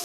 On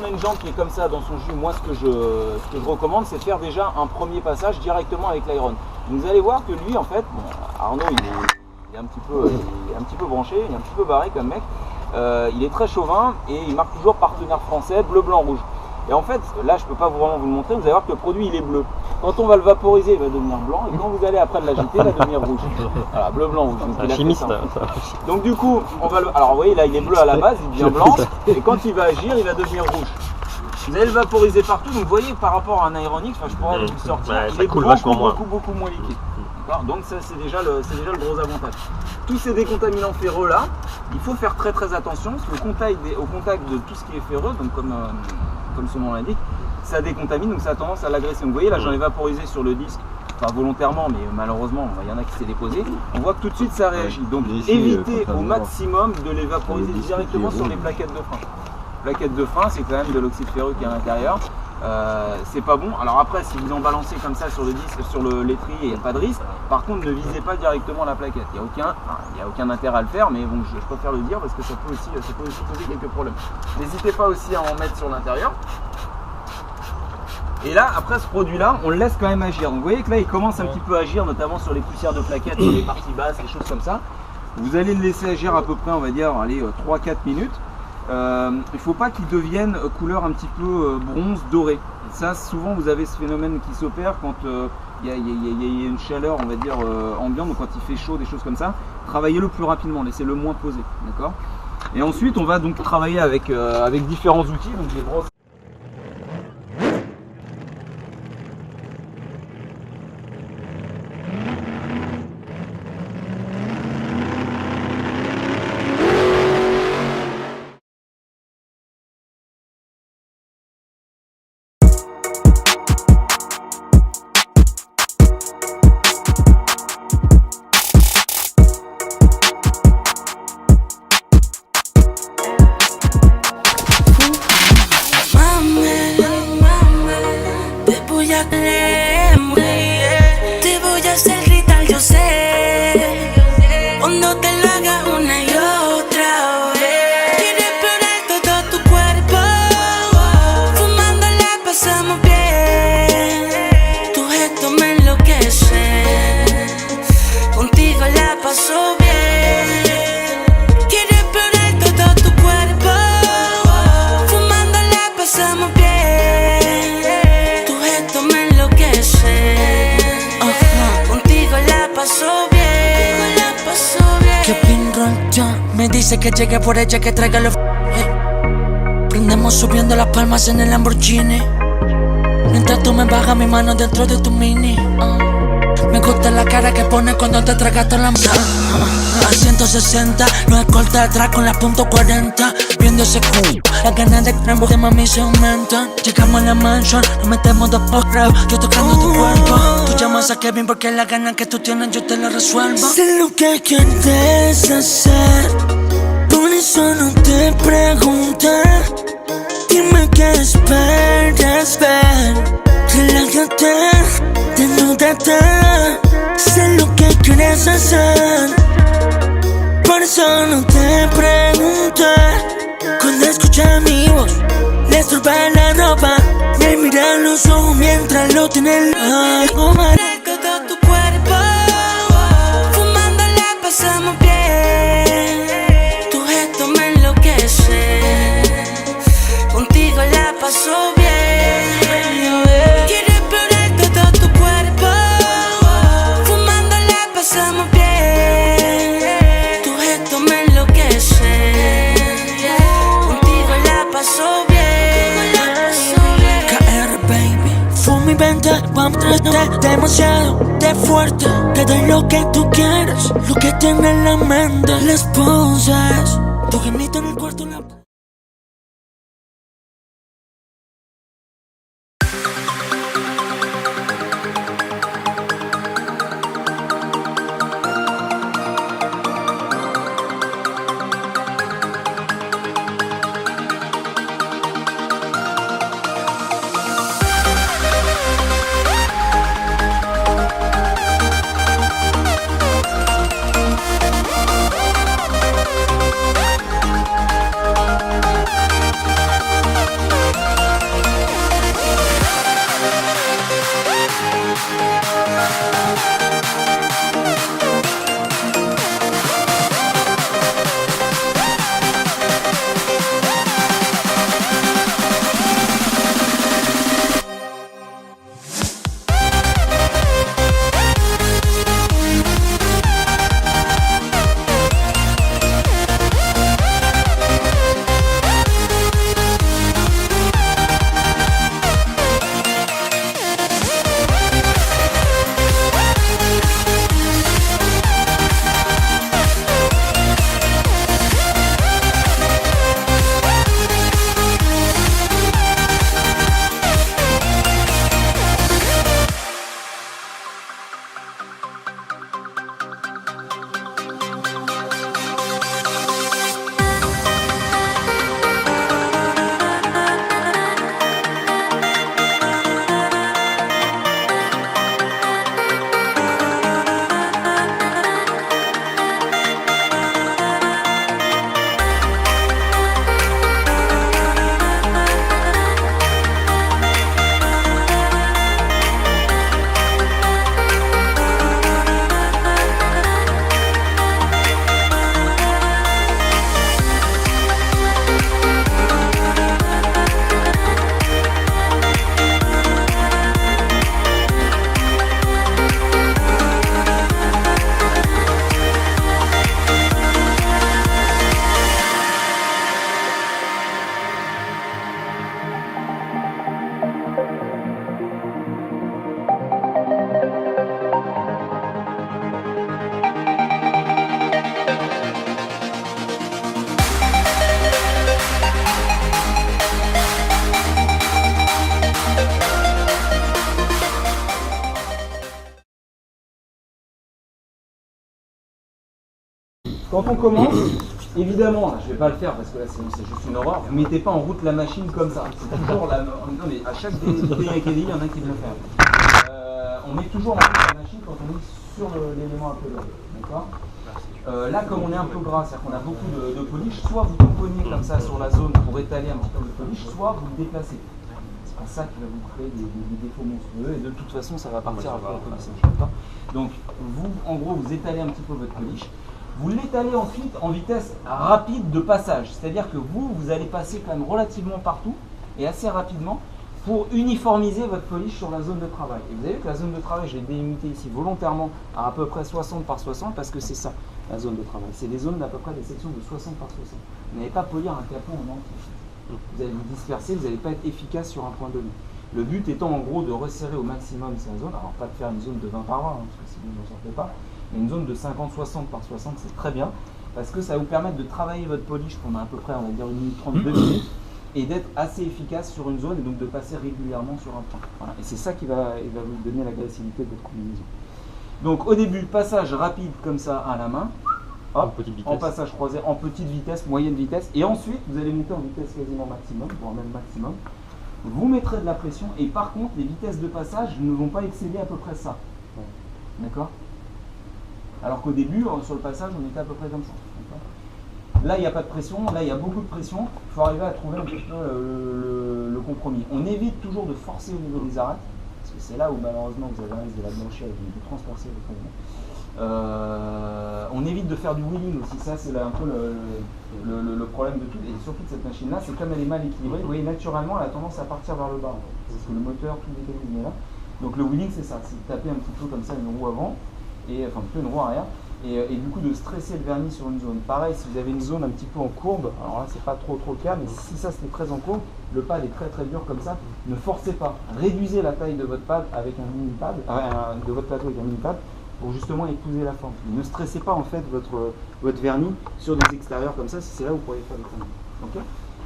a une jambe qui est comme ça dans son jus, moi ce que je recommande, c'est de faire déjà un premier passage directement avec l'iron. Vous allez voir que lui en fait, bon, Arnaud il est un petit peu branché, il est un petit peu barré comme mec, il est très chauvin et il marque toujours partenaire français, bleu, blanc, rouge. Et en fait, là je peux pas vraiment vous le montrer, vous allez voir que le produit il est bleu. Quand on va le vaporiser, il va devenir blanc, et quand vous allez après l'agiter, il va devenir rouge. Voilà, bleu, blanc, rouge. Donc, chimiste. Donc du coup, on va le... Alors vous voyez là il est bleu à la base, il devient blanc, et quand il va agir, il va devenir rouge. Vous allez le vaporiser partout, donc vous voyez par rapport à un Ironix, je pourrais vous le sortir, ouais, il est coule beaucoup moins liquide. Donc ça c'est déjà le gros avantage. Tous ces décontaminants ferreux là, il faut faire très attention, parce qu'au contact de tout ce qui est ferreux, donc comme son nom l'indique, ça décontamine, donc ça a tendance à l'agresser. Vous voyez là j'en ai vaporisé sur le disque, enfin volontairement, mais malheureusement il y en a qui s'est déposé. On voit que tout de suite ça réagit. Donc évitez au maximum de les vaporiser directement sur les plaquettes de frein. Plaquette de frein, c'est quand même de l'oxyde ferreux qui est à l'intérieur. C'est pas bon. Alors après, si vous en balancez comme ça sur le disque, sur l'étrier, il n'y a pas de risque. Par contre, ne visez pas directement la plaquette. Il n'y a aucun intérêt à le faire, mais bon, je préfère le dire parce que ça peut aussi poser quelques problèmes. N'hésitez pas aussi à en mettre sur l'intérieur. Et là, après ce produit-là, on le laisse quand même agir. Donc vous voyez que là, il commence un petit peu à agir, notamment sur les poussières de plaquettes, sur les parties basses, les choses comme ça. Vous allez le laisser agir à peu près, on va dire, allez, 3-4 minutes. Il ne faut pas qu'il devienne couleur un petit peu bronze doré. Ça, souvent vous avez ce phénomène qui s'opère quand il y a une chaleur, on va dire, ambiante, donc quand il fait chaud, des choses comme ça. Travaillez-le plus rapidement, laissez-le moins poser, d'accord. Et ensuite, on va donc travailler avec différents outils, donc les brosses. Te voy a hacer gritar, yo sé, cuando te lo haga una y otra vez. Quiero explorar todo tu cuerpo, fumando la pasamos bien. Tu gesto me enloquece, contigo la paso bien. Quiero explorar todo tu cuerpo, fumando la pasamos bien. Me dice que llegue por ella, que traiga los prendemos subiendo las palmas en el Lamborghini. Mientras tú me bajas mi mano dentro de tu mini. Me gusta la cara que pones cuando te tragas toda la A 160, no escolta atrás con la .40. Viendo ese culo, las ganas de crembo de mami se aumentan. Llegamos a la mansion, nos metemos dos post-rap. Yo tocando tu cuerpo, tú llamas a Kevin porque las ganas que tú tienes yo te las resuelvo. Sé lo que quieres hacer, por eso no te pregunté. Dime qué esperas ver. Relájate, desnúdate. Sé lo que quieres hacer, por eso no te pregunté. Cuando escucha mi voz, le estorba la ropa. Me mira los ojos mientras lo tiene en la goma. Todo tu cuerpo, fumando la pasamos bien. Tu gesto me enloquece, contigo la paso bien. Quiero explorar todo tu cuerpo, fumando la pasamos bien. Tu gesto me enloquece, contigo la paso bien. KR baby, fuma y vente, vamos demasiado de fuerte. Te doy lo que tú quieres, lo que tiene en la mente. Las poses, tu gemito en el cuarto la... Quand on commence, évidemment, je vais pas le faire parce que là c'est juste une horreur, vous mettez pas en route la machine comme ça. C'est toujours la... Non mais à chaque DD il y en a qui le font. On met toujours en route la machine quand on est sur l'élément un peu gras. D'accord. Là comme on est un peu gras, c'est-à-dire qu'on a beaucoup de polish, soit vous tamponnez comme ça sur la zone pour étaler un petit peu de polish, soit vous le déplacez. C'est pas ça qui va vous créer des défauts monstrueux et de toute façon ça va partir après le polissage. Donc vous, en gros, vous étalez un petit peu votre polish. Vous l'étalez ensuite en vitesse rapide de passage, c'est-à-dire que vous allez passer quand même relativement partout et assez rapidement pour uniformiser votre polish sur la zone de travail. Et vous avez vu que la zone de travail, je l'ai délimitée ici volontairement à peu près 60 par 60 parce que c'est ça, la zone de travail. C'est des zones d'à peu près des sections de 60 par 60. Vous n'allez pas polir un capot en entier. Vous allez vous disperser, vous n'allez pas être efficace sur un point donné. Le but étant en gros de resserrer au maximum sa zone, alors pas de faire une zone de 20 par 20, parce que sinon vous n'en sortez pas, Mais une zone de 50-60 par 60, c'est très bien, parce que ça va vous permettre de travailler votre polish pendant à peu près, on va dire 1 minute 30, 2 minutes, et d'être assez efficace sur une zone, et donc de passer régulièrement sur un point. Voilà. Et c'est ça qui va vous donner l'agressivité de votre combinaison. Donc au début, passage rapide comme ça à la main, hop, en passage croisé, en petite vitesse, moyenne vitesse, et ensuite vous allez monter en vitesse quasiment maximum, voire même maximum. Vous mettrez de la pression, et par contre les vitesses de passage ne vont pas excéder à peu près ça. D'accord? Alors qu'au début, sur le passage, on était à peu près comme ça. Là, il n'y a pas de pression, là, il y a beaucoup de pression. Il faut arriver à trouver un petit peu le compromis. On évite toujours de forcer au niveau des arêtes, parce que c'est là où malheureusement vous avez un risque de la blanchir et de transpercer votre mouvement. On évite de faire du wheeling aussi, ça c'est un peu le problème de tout, et surtout de cette machine-là, c'est comme elle est mal équilibrée, vous voyez, naturellement elle a tendance à partir vers le bas, en fait. Parce que le moteur, tout le mécanisme est là. Donc le wheeling c'est ça, c'est de taper un petit peu comme ça une roue avant, et, enfin plutôt une roue arrière, et du coup de stresser le vernis sur une zone. Pareil, si vous avez une zone un petit peu en courbe, alors là c'est pas trop le cas, mais si ça c'était très en courbe, le pad est très dur comme ça, ne forcez pas, réduisez la taille de votre pad avec un mini pad, de votre plateau avec un mini pad, pour justement épouser la forme. Ne stressez pas en fait votre vernis sur des extérieurs comme ça, si c'est là où vous pourriez faire des conneries. Okay,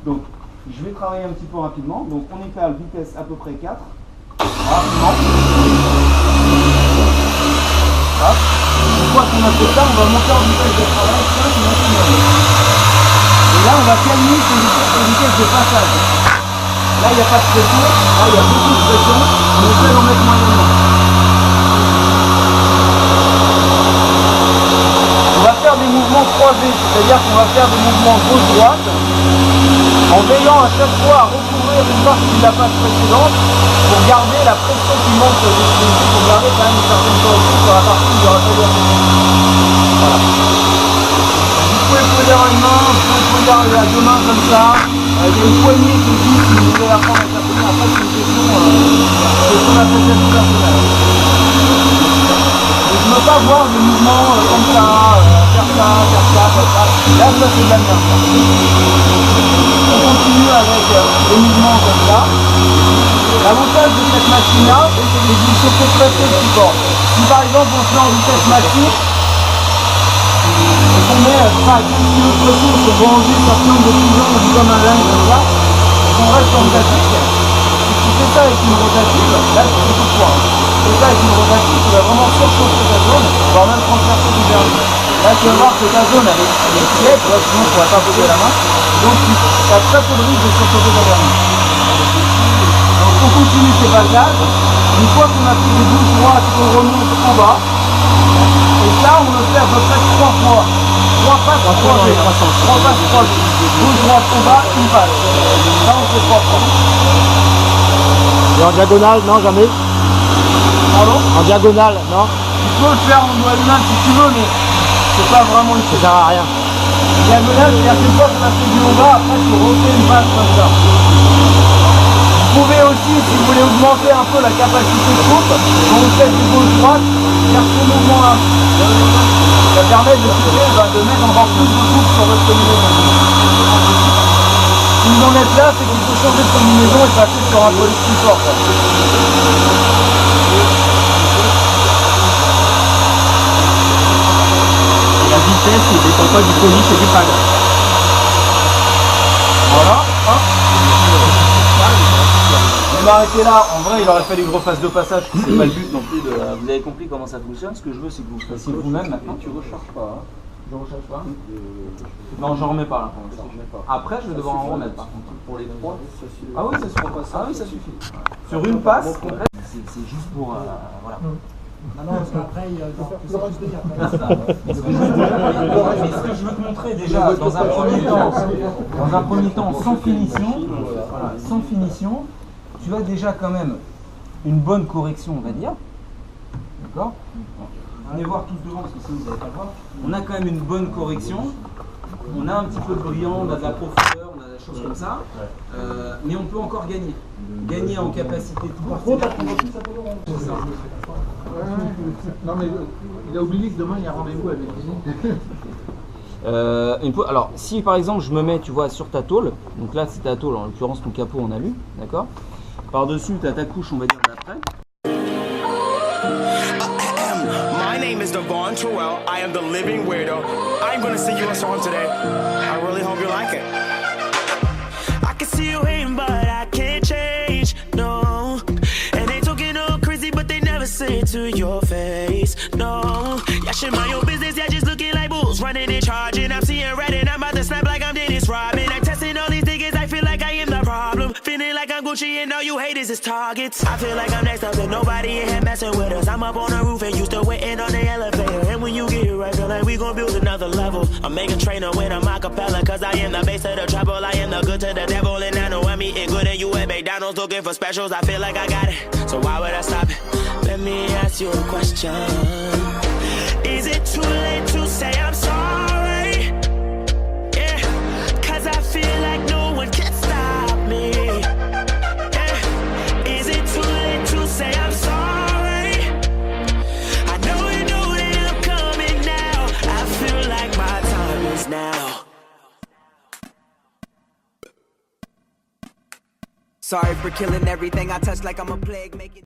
donc je vais travailler un petit peu rapidement. Donc on est à vitesse à peu près 4. Rapidement. Hop. Une fois qu'on a fait ça, on va monter en vitesse de travail 5 maximum. Et là on va calmer ces vitesses de passage. Là il n'y a pas de pression, là il y a beaucoup de pression, on essaie d'en mettre moyennement. On va faire des mouvements croisés, c'est-à-dire qu'on va faire des mouvements gauche-droite en veillant à chaque fois à recouvrir une partie de la phase précédente pour garder la pression qui manque sur les extrémités, pour garder quand même une certaine correction sur la partie où il y aura pas de voilà. Vous pouvez poser une main, vous pouvez poser à deux mains comme ça, il y a une poignée qui existe si vous voulez apprendre à faire ça. Après c'est une question d'appréciation personnelle. Je ne veux pas voir des mouvements comme ça, faire ça. Là, ça c'est de la merde. On continue avec des mouvements comme ça. L'avantage de cette machine-là, c'est que vous chauffez très peu le support. Si par exemple on se met en vitesse maxi, et qu'on met pas 15 kg de pression, qu'on va enlever un certain nombre de pigeons comme un linge comme ça, et qu'on reste en rotatique, si tu fais ça avec une rotative, là c'est beaucoup de poids. Si tu fais ça avec une rotative, tu vas vraiment surchauffer ta zone, voire même transpercer du vernis. Là tu vas voir que ta zone elle est tiède, sinon tu ne pourras pas poser la main, donc tu as très peu de risque de surchauffer ta vernis. Donc on continue ces passages, une fois qu'on a fait des bouches droites, on remonte en bas, et ça on le fait à peu près 3 fois. 3 passes croisées, 3 passes croisées, gauche droite en bas, une passe. Ça on fait 3 fois. Et en diagonale, non, jamais. Pardon? En diagonale, non. Tu peux le faire en diagonale si tu veux, mais c'est pas vraiment utile. Ça sert à rien. Diagonale, c'est-à-dire qu'une fois que tu as fait du haut bas, après tu refais une passe comme ça. Vous pouvez aussi, si vous voulez augmenter un peu la capacité de coupe, quand vous faites du gauche-droite, faire ce mouvement-là. Ça permet de mettre encore plus de coupe sur votre combinaison. Si vous en êtes là, c'est qu'il faut changer de combinaison et passer sur un polish plus fort. La vitesse ne dépend pas du polish et du pad. Voilà. Je vais m'arrêter là. En vrai, il aurait fallu que je refasse 2 passages. C'est pas le but non plus. Vous avez compris comment ça fonctionne. Ce que je veux, c'est que vous fassiez vous-même maintenant. Tu recharges pas. Hein. Je recharge pas. Non, j'en remets pas là. Après, je vais devoir en remettre par contre. Pour les 3, ah oui, ça suffit. Ah oui, ça suffit. Sur une passe, c'est juste pour voilà. Non, parce qu'après, il y a le reste de Mais ce que je veux te montrer déjà dans un premier temps, sans finition, tu as déjà quand même une bonne correction, on va dire. D'accord? Venez voir tous devant parce que sinon vous n'allez pas le voir. On a quand même une bonne correction. On a un petit peu de brillant, on a de la profondeur, on a des choses comme ça. Mais on peut encore gagner. Gagner en capacité de coupe. Non mais il a oublié que demain il y a rendez-vous avec lui. Alors si par exemple je me mets, tu vois, sur ta tôle, donc là c'est ta tôle, en l'occurrence ton capot en alu, d'accord. Par dessus tu as ta couche, on va dire d'après. My name is Devon Terrell. I am the living weirdo. I'm gonna sing you a song today. I really hope you like it. I can see you hating, but I can't change, no. And they talking all crazy, but they never say it to your face, no. Yeah, shit, mind your business, yeah, just looking like bulls, running and charging. I'm seeing red and I'm about to snap like I'm Dennis Rodman. I'm testing all these niggas, I feel like I am the problem. Feeling like I'm Gucci and all you haters is targets. I feel like I'm next up and nobody in here messing with us. I'm up on the roof and you still waiting on the elevator. And when you get here, I feel like we gon' build another level. I'm making trainer when I'm acapella, cause I am the base of the trouble. I am the good to the devil and I know I'm eating good and you at McDonald's looking for specials. I feel like I got it, so why would I stop it? Let me ask you a question. Is it too late to say I'm sorry? Yeah, cause I feel like no one can stop me. Yeah, is it too late to say I'm sorry? I know you know that I'm coming now. I feel like my time is now. Sorry for killing everything I touch like I'm a plague. Make it